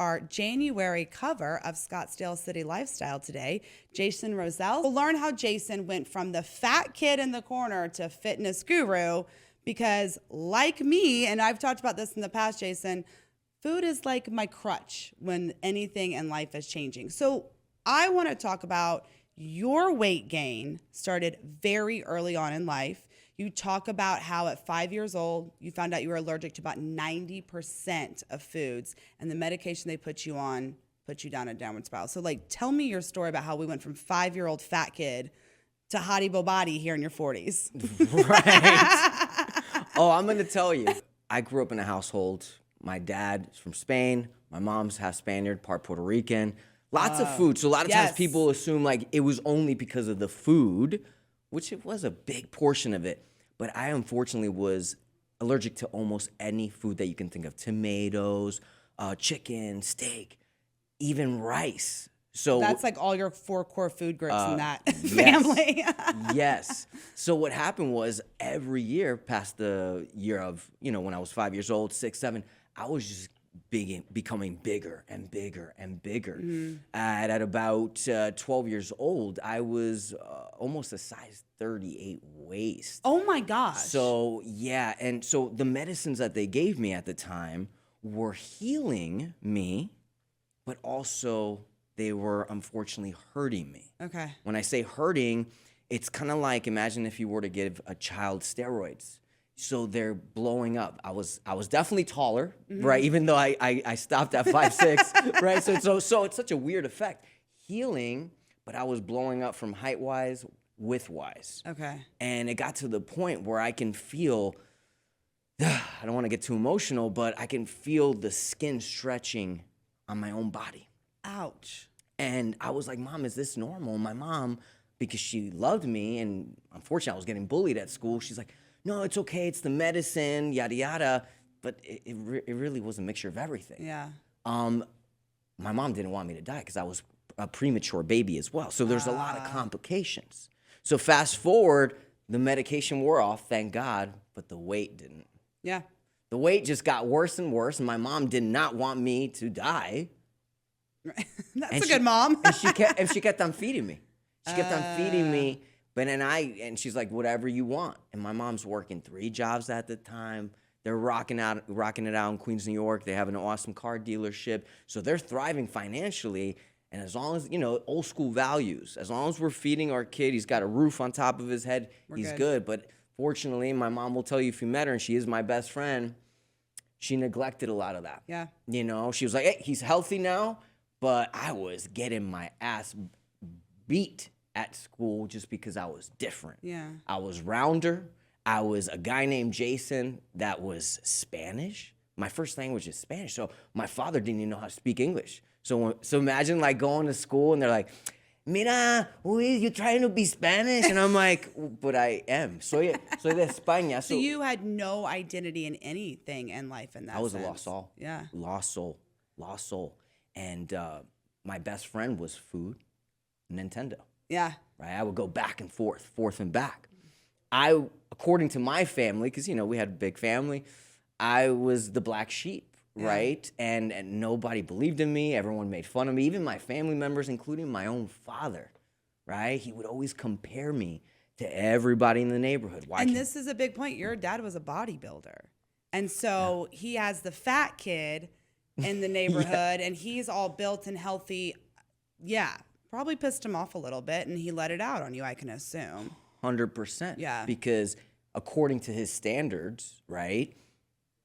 our January cover of Scottsdale City Lifestyle today, Jason Rosell. We'll learn how Jason went from the fat kid in the corner to fitness guru because, like me, and I've talked about this in the past, Jason, food is like my crutch when anything in life is changing. So I want to talk about your weight gain started very early on in life. You talk about how at 5 years old, you found out you were allergic to about 90% of foods, and the medication they put you on put you down a downward spiral. So, tell me your story about how we went from 5-year-old fat kid to hottie bo body here in your 40s. Right. Oh, I'm going to tell you. I grew up in a household. My dad is from Spain. My mom's half Spaniard, part Puerto Rican. Lots of food. So a lot of times people assume it was only because of the food, which it was a big portion of it. But I unfortunately was allergic to almost any food that you can think of. Tomatoes, chicken, steak, even rice. So that's all your 4 core food groups in that family. Yes. So what happened was every year past the year of, when I was 5 years old, 6, 7, I was just becoming bigger and bigger and bigger. Mm-hmm. At about 12 years old, I was almost a size 38 waist. Oh my gosh. So yeah, and so the medicines that they gave me at the time were healing me, but also they were unfortunately hurting me. Okay. When I say hurting, it's kind of like, imagine if you were to give a child steroids. So they're blowing up. I was definitely taller, right? Even though I stopped at 5'6", right? So it's such a weird effect. Healing, but I was blowing up from height-wise, width-wise. Okay. And it got to the point where I can feel, I don't want to get too emotional, but I can feel the skin stretching on my own body. Ouch. And I was like, Mom, is this normal? My mom, because she loved me, and unfortunately I was getting bullied at school, she's like, no, it's okay, it's the medicine, yada, yada. But it really was a mixture of everything. Yeah. My mom didn't want me to die because I was a premature baby as well. So there's a lot of complications. So fast forward, the medication wore off, thank God, but the weight didn't. Yeah. The weight just got worse and worse, and my mom did not want me to die. That's a good mom. and she kept on feeding me. She kept on feeding me. But and she's like, whatever you want. And my mom's working 3 jobs at the time. They're rocking it out in Queens, New York. They have an awesome car dealership. So they're thriving financially. And as long as, old school values, as long as we're feeding our kid, he's got a roof on top of his head, he's good. But fortunately, my mom will tell you if you met her, and she is my best friend, she neglected a lot of that. Yeah. She was like, hey, he's healthy now. But I was getting my ass beat at school just because I was different. Yeah. I was rounder. I was a guy named Jason that was Spanish. My first language is Spanish, so my father didn't even know how to speak English. So imagine going to school and they're like, mira, you're trying to be Spanish? And I'm like, but I am. Soy de España. So you had no identity in anything in life in that I was sense. a lost soul. Yeah. Lost soul. And my best friend was food, Nintendo. Yeah. Right? I would go back and forth and back. According to my family, because, we had a big family, I was the black sheep, right? And nobody believed in me. Everyone made fun of me, even my family members, including my own father, right? He would always compare me to everybody in the neighborhood. This is a big point. Your dad was a bodybuilder. And so he has the fat kid in the neighborhood, and he's all built and healthy. Yeah. Probably pissed him off a little bit, and he let it out on you, I can assume. 100%. Yeah. Because according to his standards, right,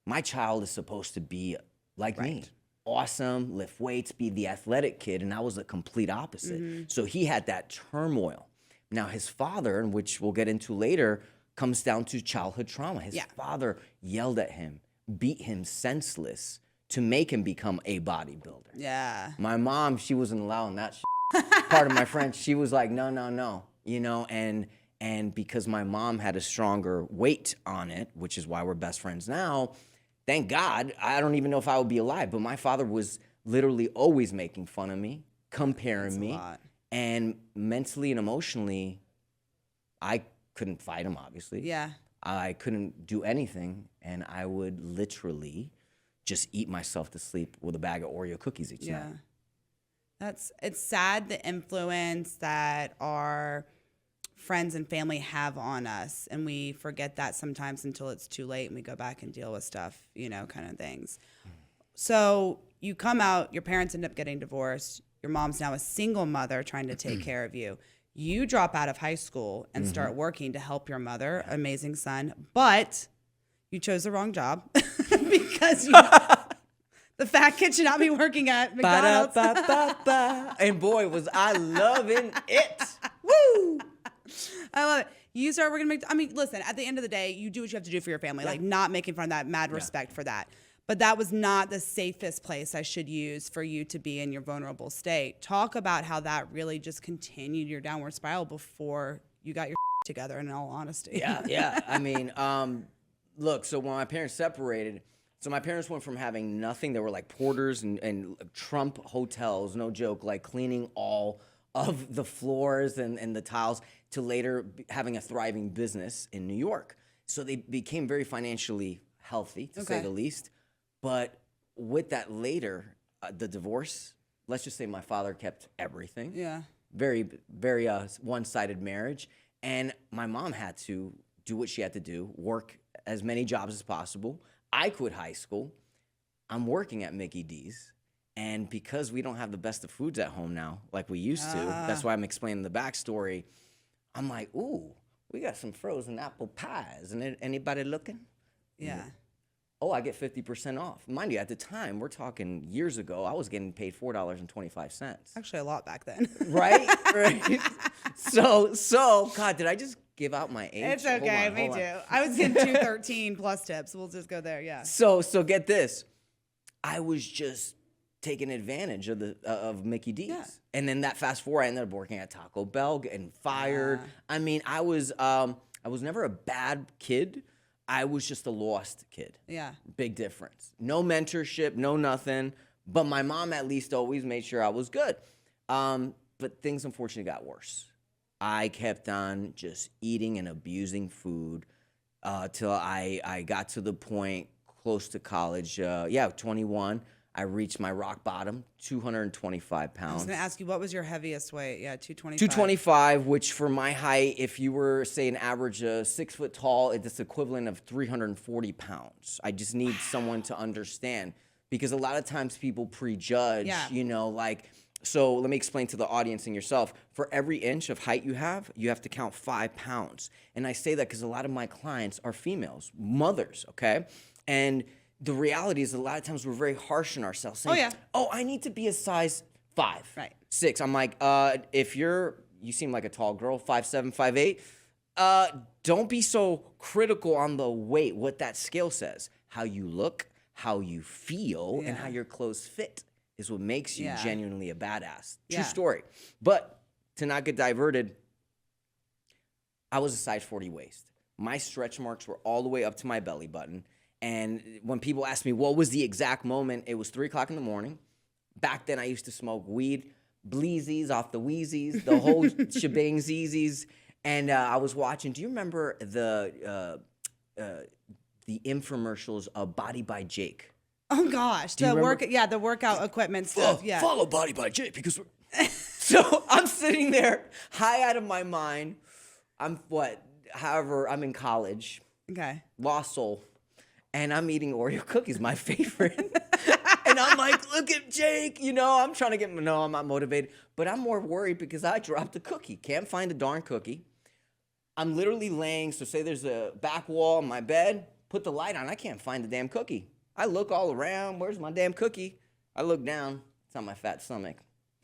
my child is supposed to be like me. Awesome, lift weights, be the athletic kid, and I was the complete opposite. Mm-hmm. So he had that turmoil. Now his father, which we'll get into later, comes down to childhood trauma. His father yelled at him, beat him senseless to make him become a bodybuilder. Yeah. My mom, she wasn't allowing that shit. Part of my French, she was like, no, and because my mom had a stronger weight on it, which is why we're best friends now, thank God, I don't even know if I would be alive, but my father was literally always making fun of me, comparing me, and mentally and emotionally, I couldn't fight him, obviously. Yeah. I couldn't do anything, and I would literally just eat myself to sleep with a bag of Oreo cookies each night. It's sad the influence that our friends and family have on us, and we forget that sometimes until it's too late and we go back and deal with stuff, kind of things. So you come out, your parents end up getting divorced. Your mom's now a single mother trying to take care of you. You drop out of high school and start working to help your mother, amazing son, but you chose the wrong job because the fat kid should not be working at McDonald's. And boy, was I loving it. Woo! I love it. You start working listen, at the end of the day, you do what you have to do for your family, like not making fun of that, mad respect for that. But that was not the safest place I should use for you to be in your vulnerable state. Talk about how that really just continued your downward spiral before you got your together, in all honesty. Yeah. I mean, look, so when my parents separated, so my parents went from having nothing. They were like porters and Trump hotels, no joke, like cleaning all of the floors and the tiles, to later having a thriving business in New York. So they became very financially healthy, to say the least. But with that later, the divorce, let's just say my father kept everything. Yeah. Very, very one-sided marriage. And my mom had to do what she had to do, work as many jobs as possible. I quit high school. I'm working at Mickey D's. And because we don't have the best of foods at home now, like we used to, that's why I'm explaining the backstory. I'm like, ooh, we got some frozen apple pies. And anybody looking? Yeah. Oh, I get 50% off. Mind you, at the time, we're talking years ago, I was getting paid $4.25. Actually, a lot back then. Right? So, God, did I just give out my age? It's okay, me too. I was getting $2.13 plus tips. We'll just go there, yeah. So get this. I was just taking advantage of Mickey D's. Yeah. And then that fast forward, I ended up working at Taco Bell, getting fired. I mean, I was never a bad kid. I was just a lost kid. Yeah. Big difference. No mentorship, no nothing. But my mom at least always made sure I was good. But things unfortunately got worse. I kept on just eating and abusing food till I got to the point close to college. 21. I reached my rock bottom, 225 pounds. I was going to ask you, what was your heaviest weight? Yeah, 225. 225, which for my height, if you were, say, an average 6 foot tall, it's equivalent of 340 pounds. I just need someone to understand, because a lot of times people prejudge, so let me explain to the audience and yourself. For every inch of height you have to count 5 pounds. And I say that because a lot of my clients are females, mothers, okay? And the reality is a lot of times we're very harsh on ourselves, saying, I need to be a size 5, right, 6. I'm like, if you seem like a tall girl, 5'7", 5'8", don't be so critical on the weight, what that scale says. How you look, how you feel, and how your clothes fit is what makes you genuinely a badass. True story. But to not get diverted, I was a size 40 waist. My stretch marks were all the way up to my belly button. And when people ask me what was the exact moment, it was 3 o'clock in the morning. Back then, I used to smoke weed, bleezies off the Wheezies, the whole shebang Zeezies. And I was watching. Do you remember the infomercials of Body by Jake? Oh gosh, the workout equipment stuff. Follow Body by Jake because we're. So I'm sitting there, high out of my mind. I'm in college. Okay. Lost soul. And I'm eating Oreo cookies, my favorite. And I'm like, look at Jake. I'm trying to I'm not motivated. But I'm more worried because I dropped a cookie. Can't find the darn cookie. I'm literally laying, so say there's a back wall on my bed. Put the light on. I can't find the damn cookie. I look all around. Where's my damn cookie? I look down. It's on my fat stomach.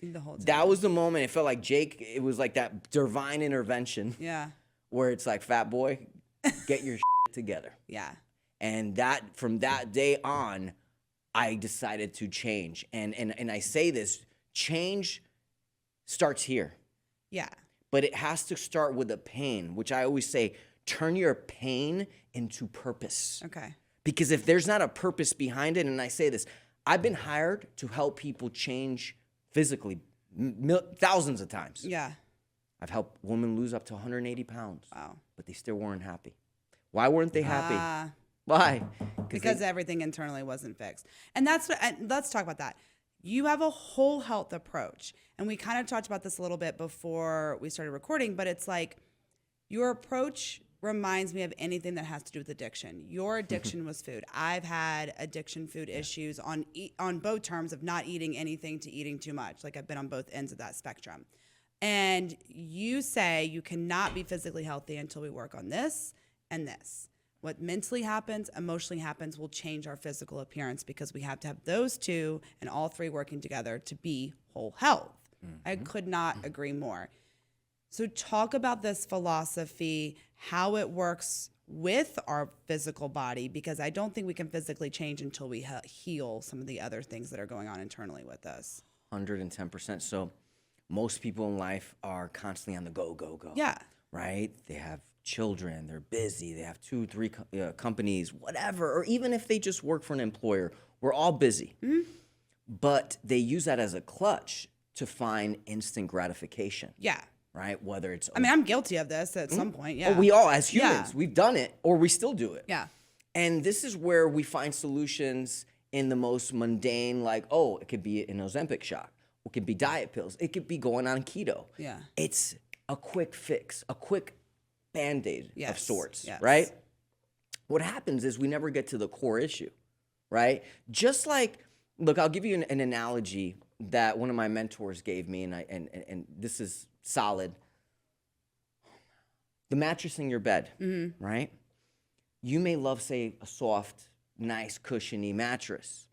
The whole time. That was the moment. It felt like Jake. It was like that divine intervention. Yeah. Where it's like, fat boy, get your shit together. Yeah. And from that day on, I decided to change. And I say this, change starts here. Yeah. But it has to start with a pain, which I always say, turn your pain into purpose. Okay. Because if there's not a purpose behind it, and I say this, I've been hired to help people change physically thousands of times. Yeah. I've helped women lose up to 180 pounds. Wow. But they still weren't happy. Why weren't they happy? Why? Because everything internally wasn't fixed. And that's what, and let's talk about that. You have a whole health approach. And we kind of talked about this a little bit before we started recording, but it's like your approach reminds me of anything that has to do with addiction. Your addiction was food. I've had addiction food issues on both terms of not eating anything to eating too much. Like I've been on both ends of that spectrum. And you say you cannot be physically healthy until we work on this and this. What mentally happens, emotionally happens will change our physical appearance because we have to have those two and all three working together to be whole health. I could not agree more. So talk about this philosophy, how it works with our physical body, because I don't think we can physically change until we heal some of the other things that are going on internally with us. 110%. So most people in life are constantly on the go, go, go. Yeah. Right? They have children, they're busy, they have 2, 3 companies, whatever, or even if they just work for an employer, we're all busy. But they use that as a clutch to find instant gratification. Yeah. Right? Whether it's... I mean, I'm guilty of this at some point, yeah. Oh, we all, as humans, we've done it, or we still do it. Yeah. And this is where we find solutions in the most mundane, like, oh, it could be an Ozempic shot. It could be diet pills. It could be going on keto. Yeah. It's a quick fix, a quick Band-Aid of sorts, yes. right? What happens is we never get to the core issue, right? Just like, look, I'll give you an analogy that one of my mentors gave me, and this is solid. The mattress in your bed, right? You may love, say, a soft, nice, cushiony mattress,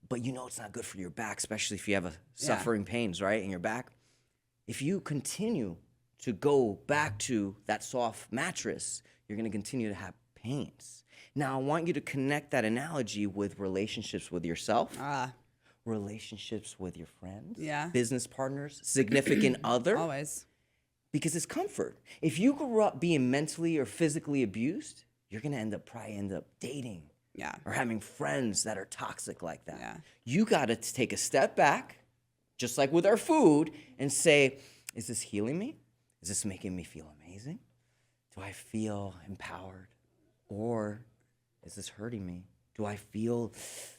but you know it's not good for your back, especially if you have suffering pains, right, in your back. If you continue to go back to that soft mattress, you're going to continue to have pains. Now, I want you to connect that analogy with relationships with yourself, relationships with your friends, business partners, significant other. Always. Because it's comfort. If you grew up being mentally or physically abused, you're going to probably end up dating or having friends that are toxic like that. Yeah. You got to take a step back, just like with our food, and say, is this healing me? Is this making me feel amazing? Do I feel empowered? Or is this hurting me? Do I feel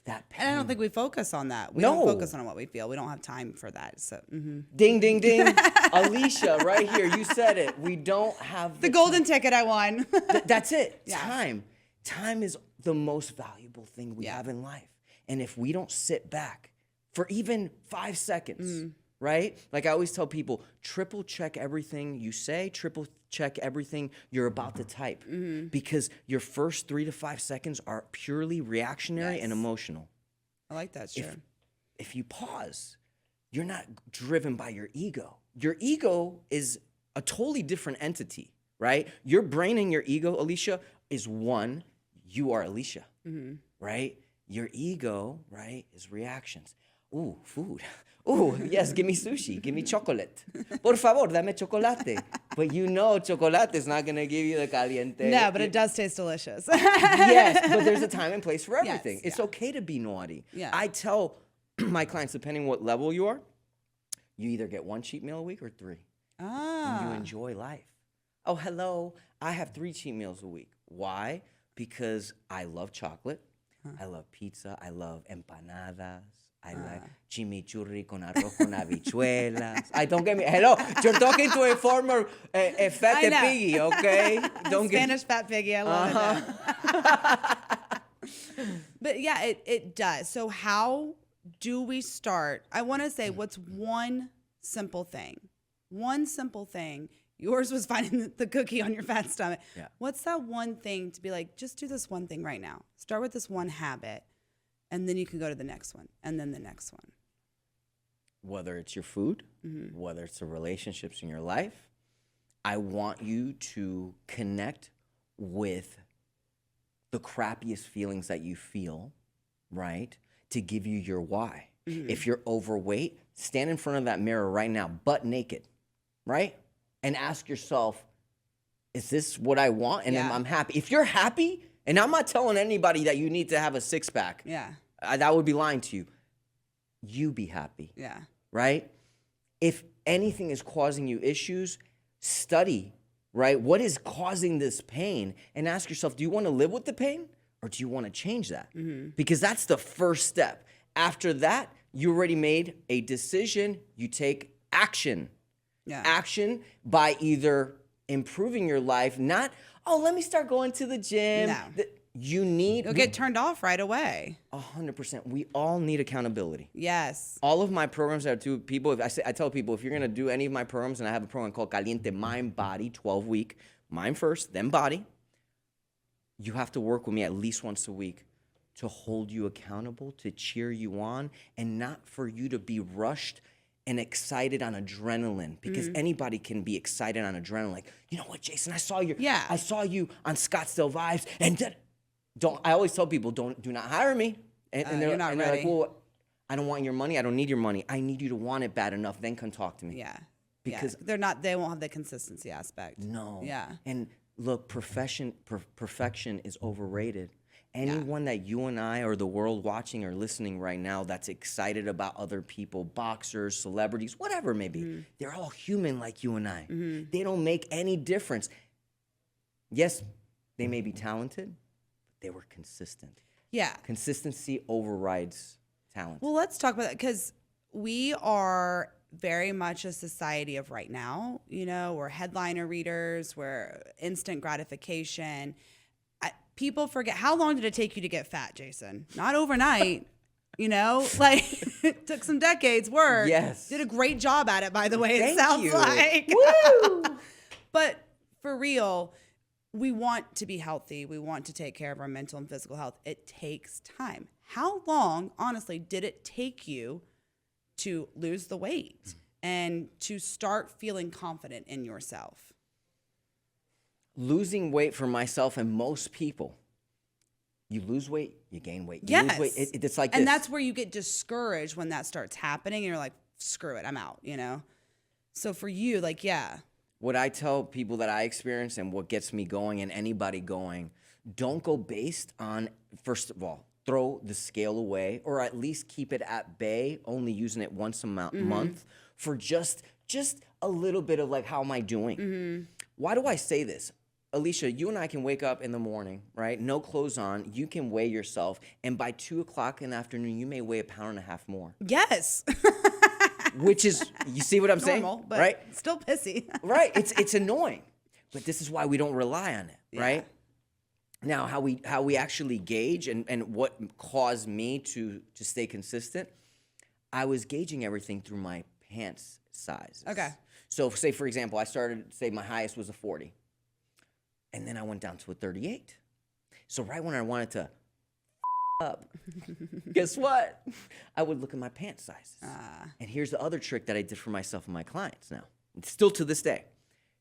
that pain? And I don't think we focus on that. We don't focus on what we feel. We don't have time for that. So, Ding, ding, ding. Alicia, right here, you said it. We don't have the golden ticket I won. That's it. Yeah. Time. Time is the most valuable thing we have in life. And if we don't sit back for even 5 seconds, right? Like I always tell people, triple check everything you say, triple check everything you're about to type. Because your first 3 to 5 seconds are purely reactionary and emotional. I like that, sure. If you pause, you're not driven by your ego. Your ego is a totally different entity, right? Your brain and your ego, Alicia, is one. You are Alicia, right? Your ego, right, is reactions. Ooh, food. Ooh, yes, give me sushi. Give me chocolate. Por favor, dame chocolate. But you know chocolate is not going to give you the caliente. No, but it does taste delicious. Yes, but there's a time and place for everything. Yes, it's okay to be naughty. Yeah. I tell my clients, depending what level you are, you either get 1 cheat meal a week or 3. And you enjoy life. Oh, hello, I have 3 cheat meals a week. Why? Because I love chocolate. I love pizza. I love empanadas. I like chimichurri con arroz con habichuelas. Don't get me. Hello, you're talking to a former fat piggy, okay? Spanish fat piggy. I love it. But yeah, it does. So how do we start? I want to say, what's one simple thing? One simple thing. Yours was finding the cookie on your fat stomach. Yeah. What's that one thing to be like, just do this one thing right now. Start with this one habit, and then you can go to the next one, and then the next one. Whether it's your food, whether it's the relationships in your life, I want you to connect with the crappiest feelings that you feel, right, to give you your why. If you're overweight, stand in front of that mirror right now, butt naked, right? And ask yourself, is this what I want? And I'm happy. If you're happy, and I'm not telling anybody that you need to have a 6-pack. That would be lying to you. You be happy. Right? If anything is causing you issues, study, right? What is causing this pain? And ask yourself, do you want to live with the pain? or do you want to change that? Because that's the first step. After that, you already made a decision. You take action. Yeah. Action by either improving your life, not, oh, let me start going to the gym. No. You'll get turned off right away. 100%. We all need accountability. Yes. All of my programs that I do, people, I tell people, if you're going to do any of my programs, and I have a program called Caliente Mind Body, 12-week, mind first, then body, you have to work with me at least once a week to hold you accountable, to cheer you on, and not for you to be rushed and excited on adrenaline, because anybody can be excited on adrenaline. Like, you know what, Jason, I saw you on Scottsdale Vibes, and I always tell people, do not hire me. And you're not they're ready. like, well, I don't want your money. I don't need your money. I need you to want it bad enough. Then come talk to me. Yeah. Because they won't have the consistency aspect. no. Yeah. And look, perfection is overrated. Anyone that you and I or the world watching or listening right now that's excited about other people, boxers, celebrities, whatever it may be, they're all human like you and I. They don't make any difference. Yes, they may be talented, but they were consistent. Yeah. Consistency overrides talent. Well, let's talk about that, because we are very much a society of right now. You know, we're headliner readers, we're instant gratification. People forget, how long did it take you to get fat, Jason? Not overnight. You know, like it took some decades work. Yes. Did a great job at it, by the way, it Thank sounds you. like. Woo! But for real, we want to be healthy. We want to take care of our mental and physical health. It takes time. How long, honestly, did it take you to lose the weight and to start feeling confident in yourself? Losing weight for myself and most people, you lose weight, you gain weight. You Yes. lose weight. It's like and this. that's where you get discouraged when that starts happening. And you're like, screw it, I'm out, you know? So for you, like, yeah. What I tell people that I experience and what gets me going and anybody going, don't go based on, first of all, throw the scale away or at least keep it at bay, only using it once a month for just a little bit of like, how am I doing? Why do I say this? Alicia, you and I can wake up in the morning, right? No clothes on. You can weigh yourself. And by 2 o'clock in the afternoon, you may weigh 1.5 pounds more. Yes. Which is, you see what I'm saying? Normal, but right? still pissy. Right. It's annoying. But this is why we don't rely on it, right? Now, how we actually gauge and what caused me to stay consistent, I was gauging everything through my pants sizes. Okay. So say, for example, I started, say my highest was a 40. And then I went down to a 38. So right when I wanted to up, guess what? I would look at my pant sizes. And here's the other trick that I did for myself and my clients now. It's still to this day.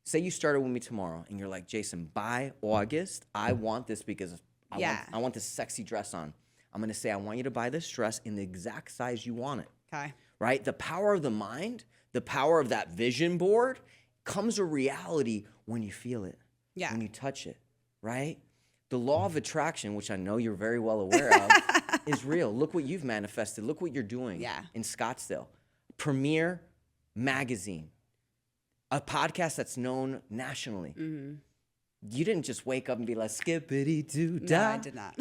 Say you started with me tomorrow and you're like, Jason, by August, I want this because I want this sexy dress on. I'm going to say, I want you to buy this dress in the exact size you want it. Okay. Right? The power of the mind, the power of that vision board comes a reality when you feel it. Yeah. When you touch it, right? The law of attraction, which I know you're very well aware of, is real. Look what you've manifested. Look what you're doing in Scottsdale. Premier magazine, a podcast that's known nationally. You didn't just wake up and be like, skippity-doo-dah. No, I did not.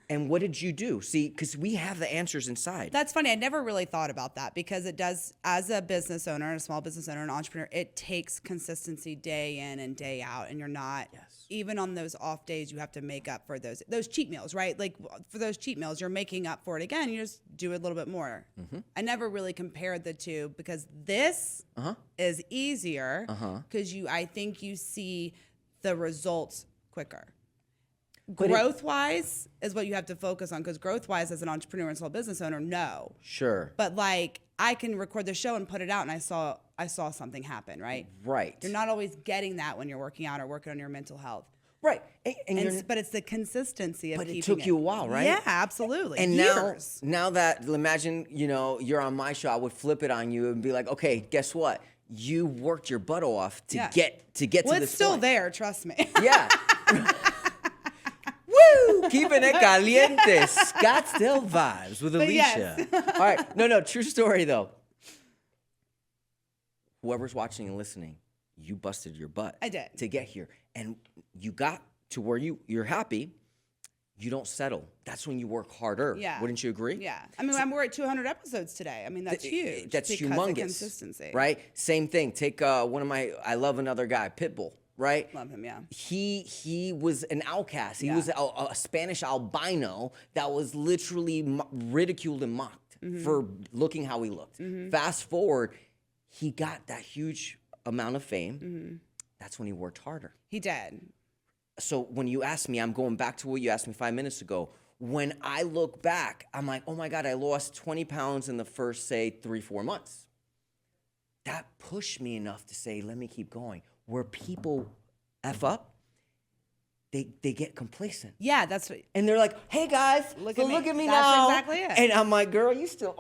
And what did you do? See, because we have the answers inside. That's funny. I never really thought about that, because it does, as a business owner, a small business owner, an entrepreneur, it takes consistency day in and day out. And you're not, even on those off days, you have to make up for those cheat meals, right? Like for those cheat meals, you're making up for it again. You just do it a little bit more. I never really compared the two, because this is easier because I think you see the results quicker. Growth-wise is what you have to focus on, because growth-wise, as an entrepreneur and small business owner, no. Sure. But like, I can record the show and put it out, and I saw something happen, right? Right. You're not always getting that when you're working out or working on your mental health. Right. But it's the consistency of keeping it. But it took you a while, right? Yeah, absolutely. And years. now that, imagine, you're on my show, I would flip it on you and be like, okay, guess what? You worked your butt off to get to this point. It's still there, trust me. Yeah. Woo! Keeping it caliente. Scottsdale Vibes with Alicia. Yes. All right. No, true story though. Whoever's watching and listening, you busted your butt. I did. To get here. And you got to where you're happy. you don't settle. That's when you work harder. Yeah. Wouldn't you agree? Yeah. I mean, we're at 200 episodes today. I mean, that's huge. That's because humongous. of consistency. Right? Same thing. Take I love another guy, Pitbull, right? Love him, yeah. He was an outcast. He was a Spanish albino that was literally ridiculed and mocked for looking how he looked. Fast forward, he got that huge amount of fame. That's when he worked harder. He did. So when you ask me, I'm going back to what you asked me 5 minutes ago. When I look back, I'm like, oh my God, I lost 20 pounds in the first, say, 3-4 months. That pushed me enough to say, let me keep going. Where people F up, they get complacent. Yeah, that's what. And they're like, hey guys, look at me That's now. exactly it. And I'm like, girl, you still,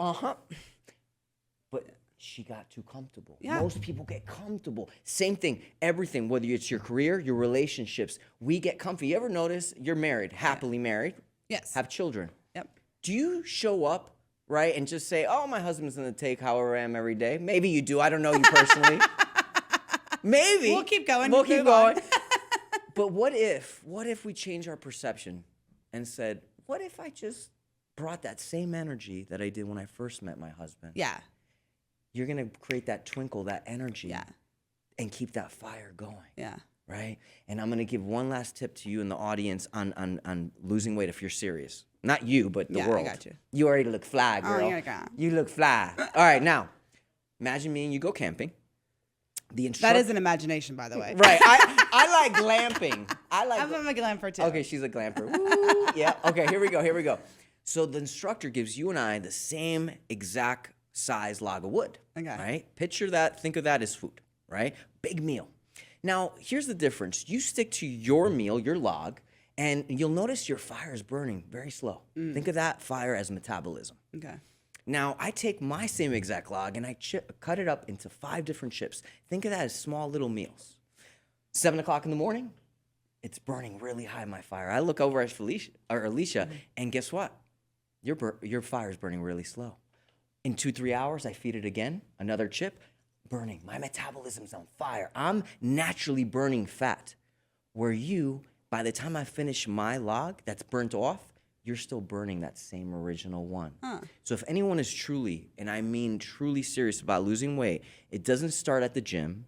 But she got too comfortable. Yeah. Most people get comfortable. Same thing, everything, whether it's your career, your relationships, we get comfy. You ever notice you're married, happily married, Yes. have children. Yep. Do you show up, right, and just say, oh, my husband's gonna take however I am every day? Maybe you do. I don't know you personally. Maybe. We'll keep going. We'll keep Move going. on. But what if we change our perception and said, what if I just brought that same energy that I did when I first met my husband? Yeah. You're going to create that twinkle, that energy, Yeah. and keep that fire going. Yeah. Right? And I'm going to give one last tip to you in the audience on losing weight if you're serious. Not you, but the Yeah, I world. got you. You already look fly, girl. Oh, you're gone. You look fly. All right, now, imagine me and you go camping. That is an imagination, by the way. Right. I like glamping. I'm a glamper too. Okay, she's a glamper. Woo. Yeah. Okay, here we go. So the instructor gives you and I the same exact size log of wood. Okay. Right? Picture that. Think of that as food. Right? Big meal. Now, here's the difference. You stick to your meal, your log, and you'll notice your fire is burning very slow. Think of that fire as metabolism. Okay. Now, I take my same exact log and I cut it up into 5 different chips. Think of that as small little meals. 7 o'clock in the morning, it's burning really high, my fire. I look over at Alicia, and guess what? Your fire is burning really slow. In 2-3 hours, I feed it again, another chip, burning. My metabolism's on fire. I'm naturally burning fat. Where you, by the time I finish my log that's burnt off, you're still burning that same original one. So if anyone is truly, and I mean truly serious about losing weight, it doesn't start at the gym.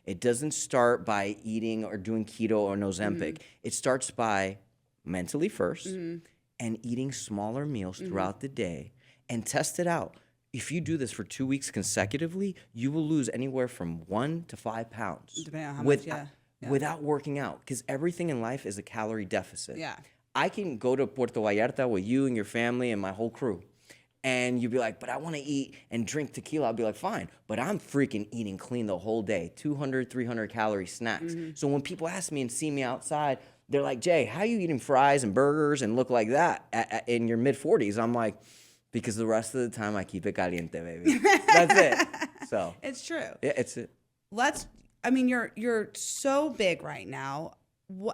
It doesn't start by eating or doing keto or Ozempic. It starts by mentally first and eating smaller meals throughout the day and test it out. If you do this for 2 weeks consecutively, you will lose anywhere from 1 to 5 pounds. Depending on how much, without working out, because everything in life is a calorie deficit. Yeah. I can go to Puerto Vallarta with you and your family and my whole crew, and you'd be like, but I want to eat and drink tequila. I'll be like, fine, but I'm freaking eating clean the whole day, 200, 300 calorie snacks. So when people ask me and see me outside, they're like, Jay, how are you eating fries and burgers and look like that in your mid-40s? I'm like, because the rest of the time I keep it caliente, baby. That's it. So It's true. yeah, it's it. You're so big right now.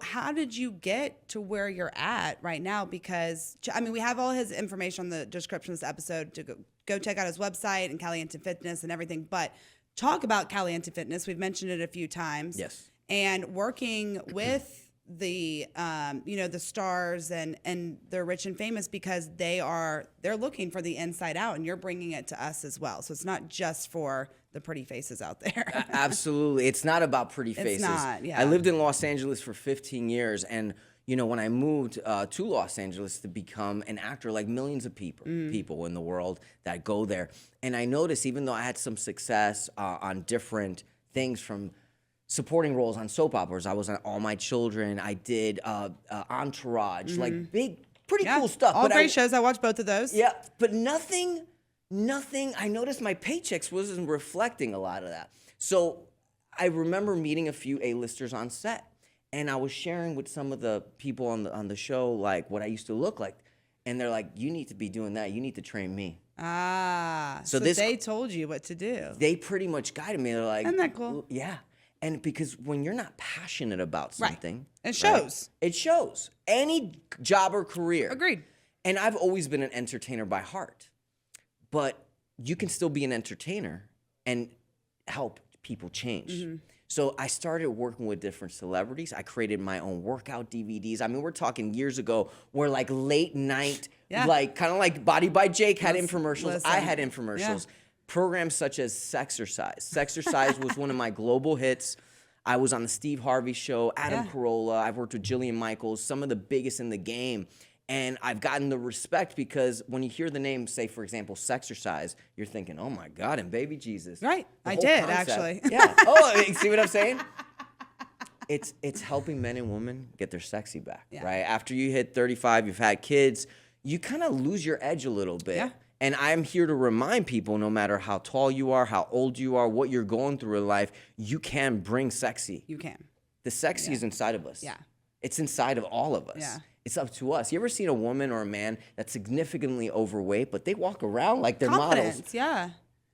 How did you get to where you're at right now? Because, we have all his information on the description of this episode to go check out his website and Caliente Fitness and everything. But talk about Caliente Fitness. We've mentioned it a few times. Yes. And working with the the stars and they're rich and famous because they're looking for the inside out, and you're bringing it to us as well. So it's not just for the pretty faces out there. Absolutely. It's not about pretty faces. It's not, yeah. I lived in Los Angeles for 15 years, and when I moved to Los Angeles to become an actor, like millions of people in the world that go there, and I noticed even though I had some success on different things, from supporting roles on soap operas, I was on All My Children, I did Entourage, like big, pretty cool stuff. All great shows. I watched both of those. Yeah, but nothing, I noticed my paychecks wasn't reflecting a lot of that. So I remember meeting a few A-listers on set, and I was sharing with some of the people on the show, like, what I used to look like. And they're like, you need to be doing that. You need to train me. So they told you what to do. They pretty much guided me. They're like, Isn't that cool? Yeah. And because when you're not passionate about something. It shows. Right, it shows. Any job or career. Agreed. And I've always been an entertainer by heart. But you can still be an entertainer and help people change. So I started working with different celebrities. I created my own workout DVDs. I mean, we're talking years ago where like late night, like kind of like Body by Jake had infomercials. I had infomercials. Programs such as Sexercise. Sexercise was one of my global hits. I was on the Steve Harvey Show, Adam Carolla. I've worked with Jillian Michaels, some of the biggest in the game. And I've gotten the respect because when you hear the name, say, for example, Sexercise, you're thinking, oh, my God, and baby Jesus. Right. I did, actually. Yeah. Oh, see what I'm saying? It's helping men and women get their sexy back, right? After you hit 35, you've had kids, you kind of lose your edge a little bit. Yeah. And I'm here to remind people, no matter how tall you are, how old you are, what you're going through in life, you can bring sexy. You can. The sexy is inside of us. Yeah. It's inside of all of us. Yeah. It's up to us. You ever seen a woman or a man that's significantly overweight, but they walk around like they're models? Yeah.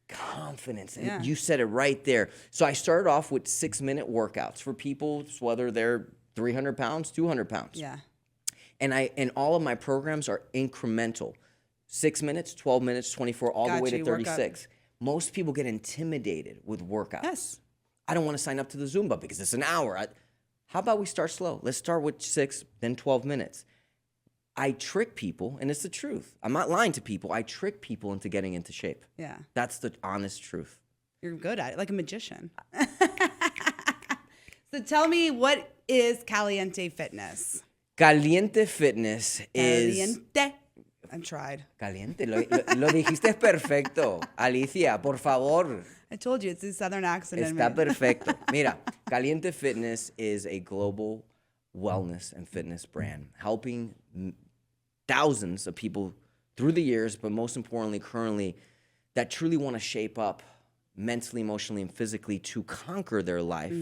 Confidence. And you said it right there. So I started off with 6-minute workouts for people, whether they're 300 pounds, 200 pounds. Yeah. And all of my programs are incremental. 6 minutes, 12 minutes, 24, all the way to 36. Most people get intimidated with workouts. Yes. I don't want to sign up to the Zumba because it's an hour. How about we start slow? Let's start with 6, then 12 minutes. I trick people, and it's the truth. I'm not lying to people. I trick people into getting into shape. Yeah. That's the honest truth. You're good at it, like a magician. So tell me, what is Caliente Fitness? Caliente Fitness is... Caliente. I tried. Caliente. Lo dijiste perfecto. Alicia, por favor. I told you, it's the Southern accent in me. Está perfecto. Mira, Caliente Fitness is a global wellness and fitness brand, helping thousands of people through the years, but most importantly, currently, that truly want to shape up mentally, emotionally, and physically to conquer their life,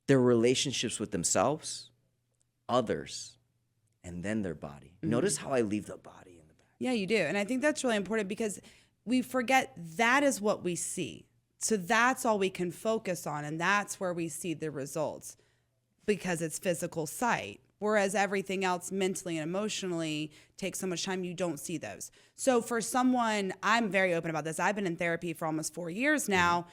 their relationships with themselves, others, and then their body. Notice how I leave the body in the back. Yeah, you do. And I think that's really important because we forget that is what we see. So that's all we can focus on, and that's where we see the results because it's physical sight. Whereas everything else mentally and emotionally takes so much time, you don't see those. So for someone, I'm very open about this. I've been in therapy for almost 4 years now,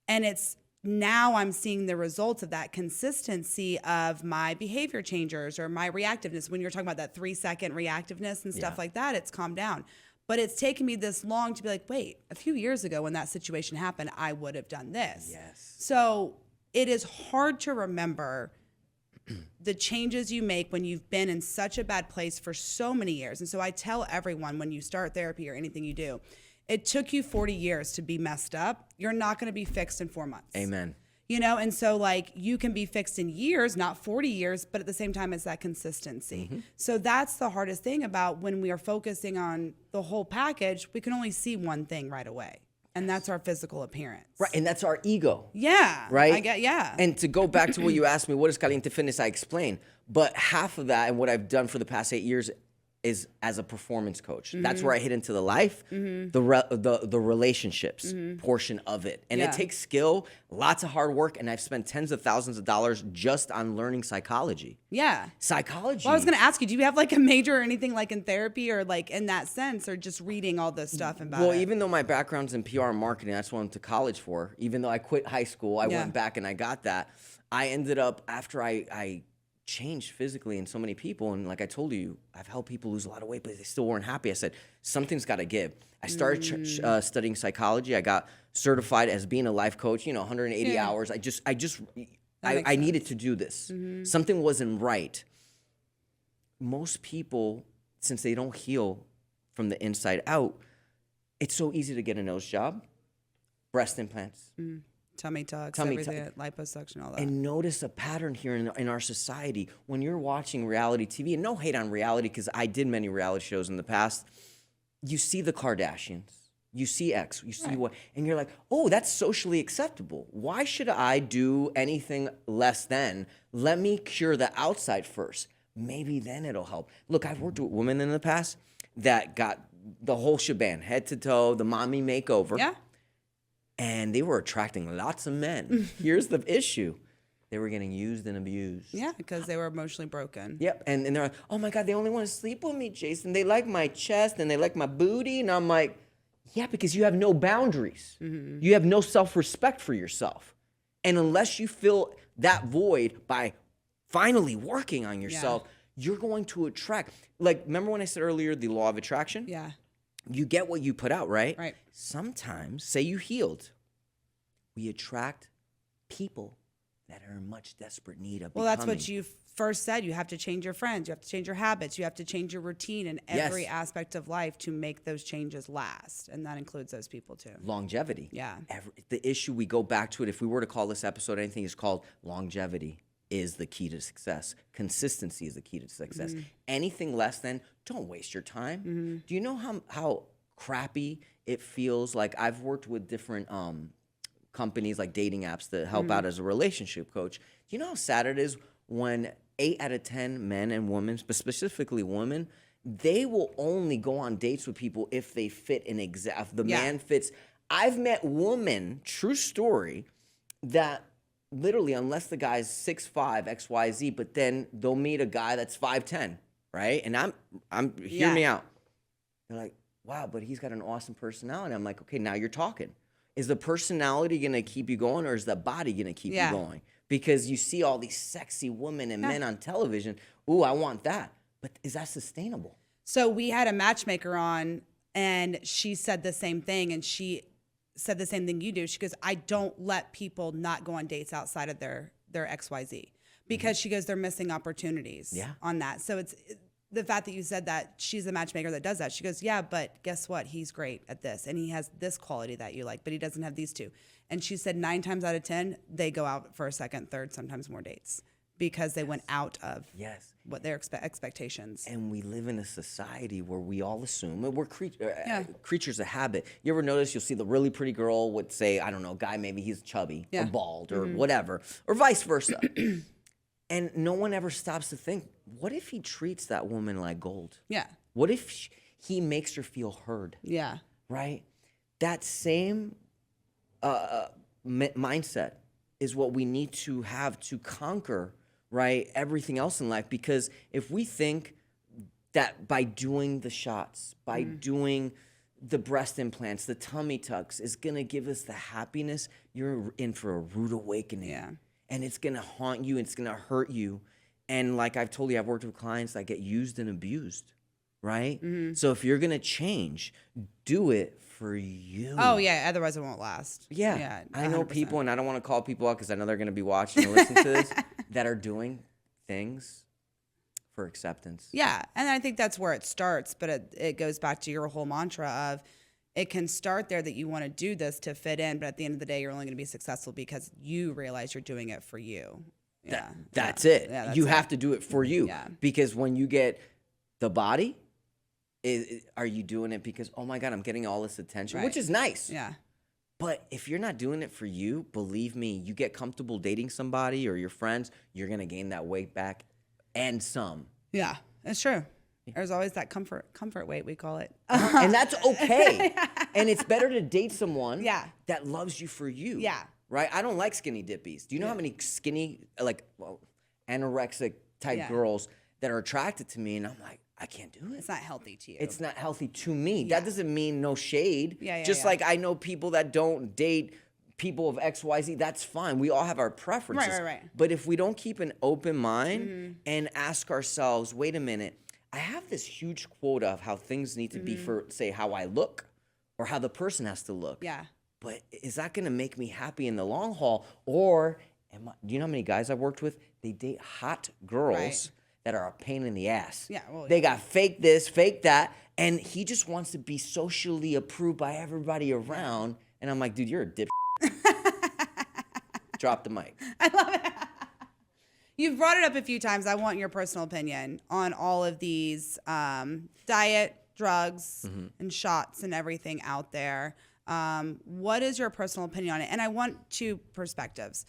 and it's now I'm seeing the results of that consistency of my behavior changers or my reactiveness. When you're talking about that 3-second reactiveness and stuff like that, it's calmed down. But it's taken me this long to be like, wait, a few years ago when that situation happened, I would have done this. Yes. So it is hard to remember the changes you make when you've been in such a bad place for so many years. And so I tell everyone when you start therapy or anything you do, it took you 40 years to be messed up. You're not going to be fixed in 4 months. Amen. You know, and so like you can be fixed in years, not 40 years, but at the same time, it's that consistency. So that's the hardest thing about when we are focusing on the whole package, we can only see one thing right away. And that's our physical appearance. Right, and that's our ego. Yeah. Right? Yeah. And to go back to what you asked me, what is Caliente Fitness? I explained. But half of that and what I've done for the past 8 years is as a performance coach. That's where I hit into the life, the relationships portion of it. And it takes skill, lots of hard work, and I've spent tens of thousands of dollars just on learning psychology. Yeah. Psychology. Well, I was going to ask you, do you have like a major or anything like in therapy or like in that sense, or just reading all this stuff about Well, it? even though my background's in PR and marketing, that's what I went to college for. Even though I quit high school, I went back and I got that. I ended up, after I changed physically in so many people, and like I told you, I've helped people lose a lot of weight, but they still weren't happy. I said, something's got to give. I started studying psychology. I got certified as being a life coach, 180 hours. I needed to do this. Something wasn't right. Most people, since they don't heal from the inside out, it's so easy to get a nose job, breast implants, tummy tucks, everything, liposuction, all that. And notice a pattern here in our society. When you're watching reality TV, and no hate on reality because I did many reality shows in the past, you see the Kardashians, you see X, you see what, and you're like, oh, that's socially acceptable. Why should I do anything less than? Let me cure the outside first. Maybe then it'll help. Look, I've worked with women in the past that got the whole shebang, head to toe, the mommy makeover. Yeah. And they were attracting lots of men. Here's the issue. They were getting used and abused. Yeah, because they were emotionally broken. Yep. And they're like, oh my God, they only want to sleep with me, Jason. They like my chest and they like my booty. And I'm like, Yeah, because you have no boundaries. You have no self-respect for yourself. And unless you fill that void by finally working on yourself, you're going to attract. Like, remember when I said earlier, the law of attraction? Yeah. You get what you put out, right? Right. Sometimes, say you healed, we attract people that are in much desperate need of Well, becoming. that's what you first said. You have to change your friends. You have to change your habits. You have to change your routine in every aspect of life to make those changes last. And that includes those people too. Longevity. Yeah. The issue, we go back to it. If we were to call this episode anything, is called longevity is the key to success. Consistency is the key to success. Anything less than, don't waste your time. Do you know how crappy it feels? Like, I've worked with different companies like dating apps that help out as a relationship coach. Do you know how sad it is when 8 out of 10 men and women, but specifically women, they will only go on dates with people if they fit an exact, the man fits. I've met women, true story, that literally, unless the guy's 6'5", XYZ, but then they'll meet a guy that's 5'10", right? And I'm hear me out. They're like, wow, but he's got an awesome personality. I'm like, okay, now you're talking. Is the personality going to keep you going, or is the body going to keep you going? Because you see all these sexy women and men on television. Ooh, I want that. But is that sustainable? So we had a matchmaker on, and she said the same thing, and she said the same thing you do. She goes, I don't let people not go on dates outside of their XYZ, because she goes, they're missing opportunities on that. So it's the fact that you said that she's a matchmaker that does that. She goes, yeah, but guess what? He's great at this, and he has this quality that you like, but he doesn't have these two. And she said 9 times out of 10, they go out for a second, third, sometimes more dates, because they went out of what their expectations. And we live in a society where we all assume, we're creatures of habit. You ever notice you'll see the really pretty girl with, say, I don't know, guy, maybe he's chubby or bald or whatever, or vice versa. And no one ever stops to think, what if he treats that woman like gold? Yeah. What if he makes her feel heard? Yeah. Right? That same mindset is what we need to have to conquer, right, everything else in life. Because if we think that by doing the shots, by doing the breast implants, the tummy tucks is going to give us the happiness, you're in for a rude awakening. Yeah. And it's going to haunt you, and it's going to hurt you. And like I've told you, I've worked with clients that get used and abused, right? So if you're going to change, do it for you. Oh, yeah. Otherwise, it won't last. Yeah. I know people, and I don't want to call people out because I know they're going to be watching and listening to this, that are doing things for acceptance. Yeah. And I think that's where it starts. But it goes back to your whole mantra of, it can start there that you want to do this to fit in, but at the end of the day, you're only going to be successful because you realize you're doing it for you. Yeah. That's it. Yeah, that's you it. have to do it for you. Yeah. Because when you get the body, are you doing it because, oh my God, I'm getting all this attention, which is nice. Yeah. But if you're not doing it for you, believe me, you get comfortable dating somebody or your friends, you're going to gain that weight back and some. Yeah, it's true. There's always that comfort weight, we call it. And that's okay. And it's better to date someone that loves you for you. Yeah. Right? I don't like skinny dippies. Do you know how many skinny, anorexic type girls that are attracted to me? And I'm like, I can't do it. It's not healthy to you. It's not healthy to me. That doesn't mean no shade. Just yeah. like I know people that don't date people of XYZ, that's fine. We all have our preferences. Right. But if we don't keep an open mind and ask ourselves, wait a minute, I have this huge quota of how things need to be for, say, how I look or how the person has to look. Yeah. But is that going to make me happy in the long haul? Or do you know how many guys I've worked with? They date hot girls that are a pain in the ass. Yeah. Well, they got fake this, fake that. And he just wants to be socially approved by everybody around. And I'm like, dude, you're a dip. Drop the mic. I love it. You've brought it up a few times. I want your personal opinion on all of these diet, drugs, and shots and everything out there. What is your personal opinion on it? And I want 2 perspectives.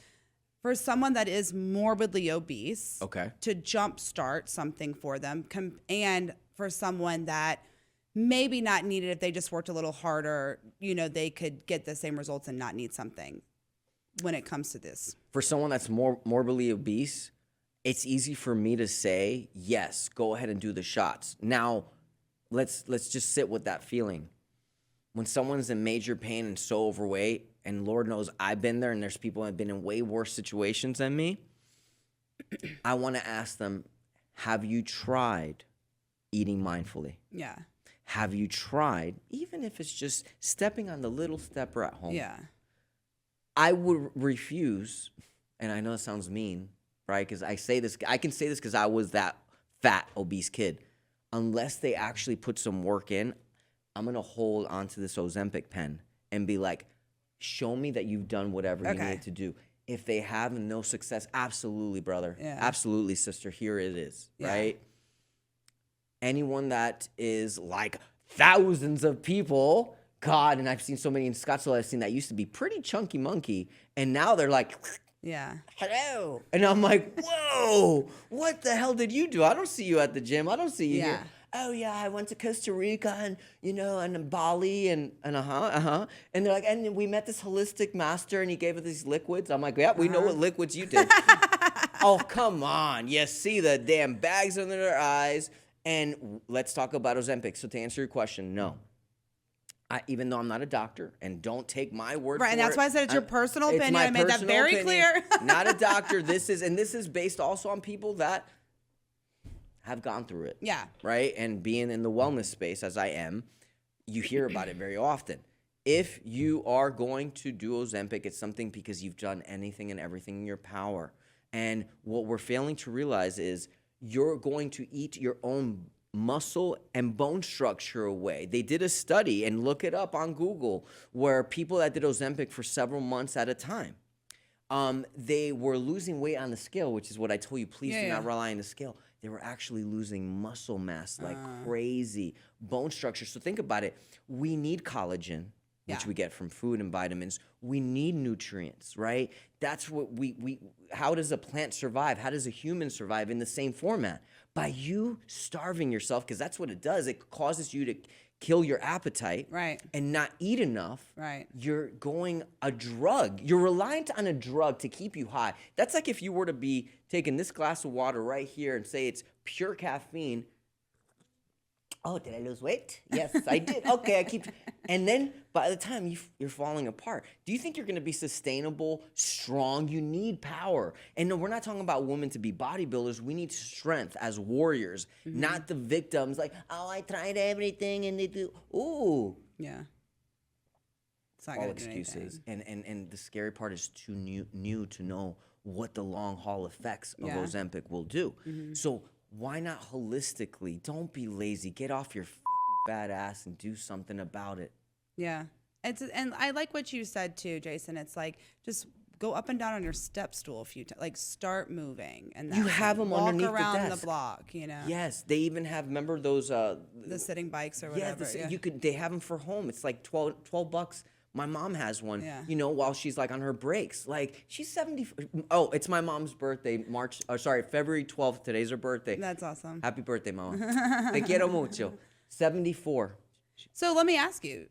For someone that is morbidly obese, to jumpstart something for them, and for someone that maybe not need it, if they just worked a little harder, they could get the same results and not need something when it comes to this. For someone that's morbidly obese, it's easy for me to say, yes, go ahead and do the shots. Now, let's just sit with that feeling. when someone's in major pain and so overweight, and Lord knows I've been there, and there's people that have been in way worse situations than me, I want to ask them, have you tried eating mindfully? Yeah. Have you tried, even if it's just stepping on the little stepper at home? Yeah. I would refuse, and I know it sounds mean, right? Because I can say this because I was that fat, obese kid. Unless they actually put some work in, I'm going to hold onto this Ozempic pen and be like, show me that you've done whatever you need to do. If they have no success, absolutely, brother. Yeah. Absolutely, sister. Here it is, right? Anyone that is like thousands of people, God, and I've seen so many in Scottsdale, I've seen that used to be pretty chunky monkey, and now they're like, hello. And I'm like, whoa, what the hell did you do? I don't see you at the gym. I don't see you here. Oh, yeah, I went to Costa Rica and, and Bali and And they're like, and we met this holistic master and he gave us these liquids. I'm like, yeah, we know what liquids you did. Oh, come on. You see the damn bags under their eyes. And let's talk about Ozempic. So to answer your question, no. Even though I'm not a doctor, and don't take my word for it. Right, and that's why I said it's your personal opinion. I made that very clear. Not a doctor. This is based also on people that have gone through it. Yeah. Right? And being in the wellness space, as I am, you hear about it very often. If you are going to do Ozempic, it's something because you've done anything and everything in your power. And what we're failing to realize is you're going to eat your own muscle and bone structure away. They did a study, and look it up on Google, where people that did Ozempic for several months at a time, they were losing weight on the scale, which is what I told you, please do not rely on the scale. They were actually losing muscle mass like crazy, bone structure. So think about it. We need collagen, which we get from food and vitamins. We need nutrients, right? That's what how does a plant survive? How does a human survive in the same format? By you starving yourself, because that's what it does. It causes you to kill your appetite and not eat enough. Right. You're going a drug. You're reliant on a drug to keep you high. That's like if you were to be taking this glass of water right here and say it's pure caffeine. Oh, did I lose weight? Yes, I did. Okay, I keep. And then by the time you're falling apart, do you think you're going to be sustainable, strong? You need power. And no, we're not talking about women to be bodybuilders. We need strength as warriors, not the victims like, oh, I tried everything and they do. Ooh. Yeah. It's not all gonna do excuses. And the scary part is too new to know what the long haul effects of Ozempic will do. So why not holistically? Don't be lazy. Get off your fat ass and do something about it. Yeah. And I like what you said too, Jason. It's like, just go up and down on your step stool a few times. Like, start moving. And you have them underneath the desk. Walk around the block, Yes. They even have, remember those? The sitting bikes or whatever. They have them for home. It's like $12. My mom has one, while she's like on her breaks. Like, she's 70. Oh, it's my mom's birthday, February 12th. Today's her birthday. That's awesome. Happy birthday, mama. Te quiero mucho. 74. So let me ask you,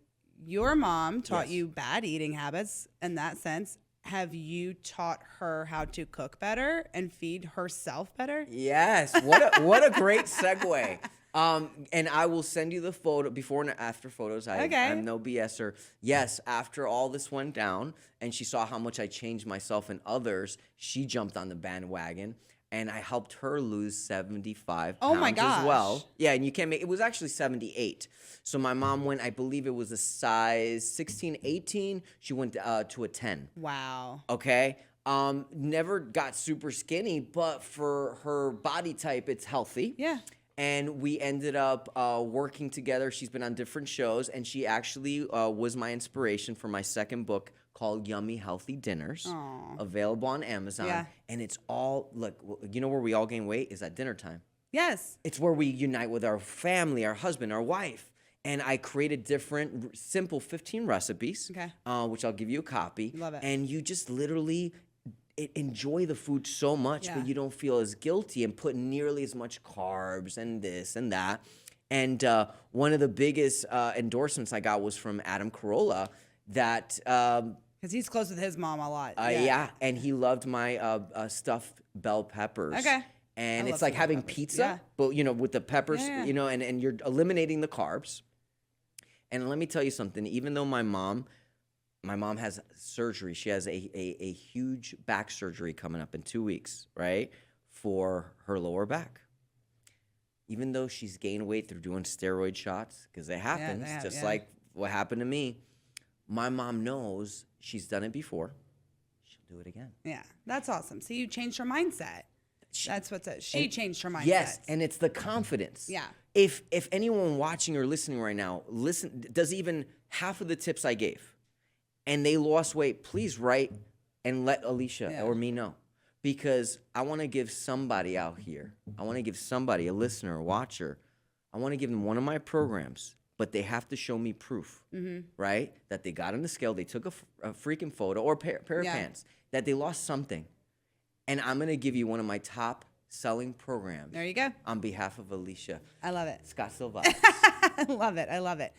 your mom taught you bad eating habits in that sense. Have you taught her how to cook better and feed herself better? Yes. What a great segue. And I will send you the photo, before and after photos. I'm no BSer. Yes, after all this went down and she saw how much I changed myself and others, she jumped on the bandwagon and I helped her lose 75 pounds as well. Yeah, and you can't make, it was actually 78. So my mom went, I believe it was a size 16, 18. She went to a 10. Wow. Okay. Never got super skinny, but for her body type, it's healthy. Yeah. And we ended up working together. She's been on different shows, and she actually was my inspiration for my second book called Yummy Healthy Dinners, available on Amazon. Yeah. And it's all, look, where we all gain weight is at dinner time. Yes. It's where we unite with our family, our husband, our wife. And I created different, simple 15 recipes, which I'll give you a copy. Love it. And you just literally enjoy the food so much that you don't feel as guilty and put nearly as much carbs and this and that. And one of the biggest endorsements I got was from Adam Carolla that... because he's close with his mom a lot. And he loved my stuffed bell peppers. Okay. And it's like having pizza, but, with the peppers, and you're eliminating the carbs. And let me tell you something. Even though my mom has surgery. She has a huge back surgery coming up in 2 weeks, right, for her lower back. Even though she's gained weight through doing steroid shots, because it happens, like what happened to me, my mom knows she's done it before. She'll do it again. Yeah, that's awesome. So you changed her mindset. That's what's it. She changed her mindset. Yes, and it's the confidence. Yeah. If anyone watching or listening right now does even half of the tips I gave, and they lost weight, please write and let Alicia or me know. Because I want to give somebody out here, I want to give somebody, a listener, a watcher, I want to give them one of my programs, but they have to show me proof, right? That they got on the scale, they took a freaking photo or pair of pants, that they lost something. And I'm going to give you one of my top selling programs. There you go. On behalf of Alicia. I love it. Scottsdale Vibes. I love it. I love it.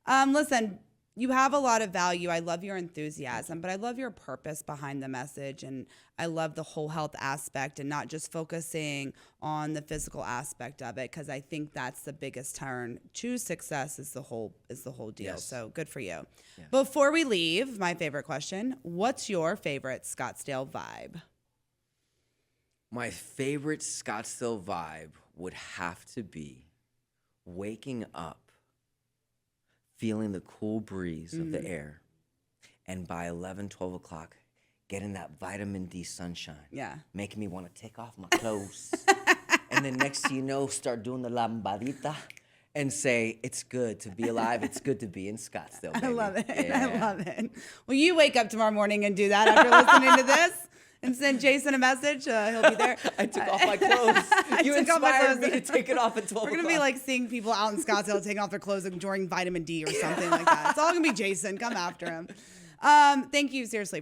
Listen, you have a lot of value. I love your enthusiasm, but I love your purpose behind the message. And I love the whole health aspect and not just focusing on the physical aspect of it, because I think that's the biggest turn to success is the whole deal. Yes. So good for you. Yeah. Before we leave, my favorite question, what's your favorite Scottsdale vibe? My favorite Scottsdale vibe would have to be waking up, feeling the cool breeze of the air, and by 11, 12 o'clock, getting that vitamin D sunshine. Yeah. Making me want to take off my clothes. And then next thing you know, start doing the lambadita and say, it's good to be alive. It's good to be in Scottsdale, baby. I love it. Yeah. I love it. Well, you wake up tomorrow morning and do that after listening to this and send Jason a message. He'll be there. I took off my clothes. You inspired me to take it off at 12 We're going to be like seeing people out in Scottsdale taking off their clothes and enjoying vitamin D or something like that. It's all going to be Jason. Come after him. Thank you, seriously.